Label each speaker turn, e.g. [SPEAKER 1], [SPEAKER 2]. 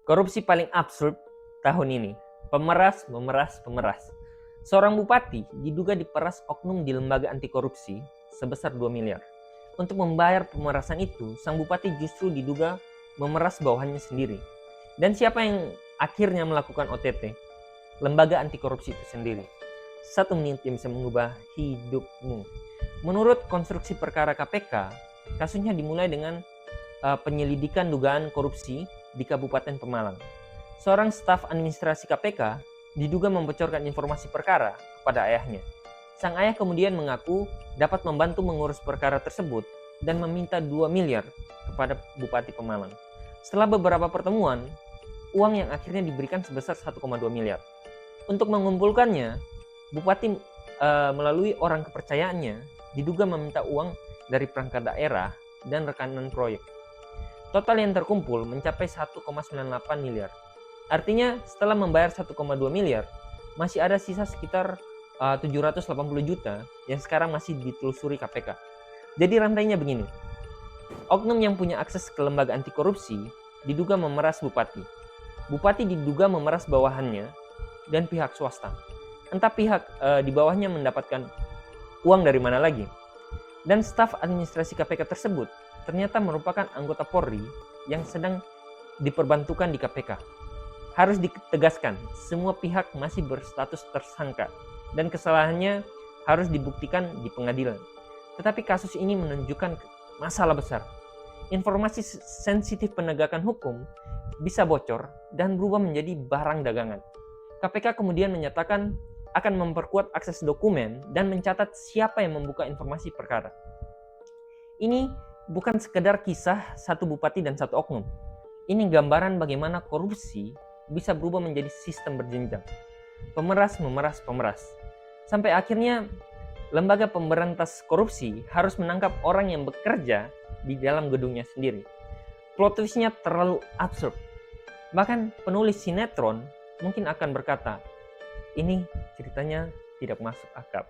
[SPEAKER 1] Korupsi paling absurd tahun ini. Pemeras, memeras, pemeras. Seorang bupati diduga diperas oknum di lembaga anti korupsi sebesar 2 miliar. Untuk membayar pemerasan itu, sang bupati justru diduga memeras bawahannya sendiri. Dan siapa yang akhirnya melakukan OTT? Lembaga anti korupsi itu sendiri. 1 menit yang bisa mengubah hidupmu. Menurut konstruksi perkara KPK, kasusnya dimulai dengan penyelidikan dugaan korupsi di Kabupaten Pemalang. Seorang staf administrasi KPK diduga membocorkan informasi perkara kepada ayahnya. Sang ayah kemudian mengaku dapat membantu mengurus perkara tersebut dan meminta 2 miliar kepada Bupati Pemalang. Setelah beberapa pertemuan, uang yang akhirnya diberikan sebesar 1,2 miliar. Untuk mengumpulkannya, Bupati melalui orang kepercayaannya diduga meminta uang dari perangkat daerah dan rekanan proyek. Total yang terkumpul mencapai 1,98 miliar. Artinya setelah membayar 1,2 miliar, masih ada sisa sekitar 780 juta yang sekarang masih ditelusuri KPK. Jadi rantainya begini. Oknum yang punya akses ke lembaga anti korupsi diduga memeras bupati. Bupati diduga memeras bawahannya dan pihak swasta. Entah pihak di bawahnya mendapatkan uang dari mana lagi. Dan staf administrasi KPK tersebut ternyata merupakan anggota Polri yang sedang diperbantukan di KPK. Harus ditegaskan, semua pihak masih berstatus tersangka dan kesalahannya harus dibuktikan di pengadilan. Tetapi kasus ini menunjukkan masalah besar. Informasi sensitif penegakan hukum bisa bocor dan berubah menjadi barang dagangan. KPK kemudian menyatakan akan memperkuat akses dokumen dan mencatat siapa yang membuka informasi perkara. Ini bukan sekedar kisah satu bupati dan satu oknum. Ini gambaran bagaimana korupsi bisa berubah menjadi sistem berjenjang. Pemeras, memeras, pemeras. Sampai akhirnya lembaga pemberantas korupsi harus menangkap orang yang bekerja di dalam gedungnya sendiri. Plot twist-nya terlalu absurd. Bahkan penulis sinetron mungkin akan berkata, ini ceritanya tidak masuk akal.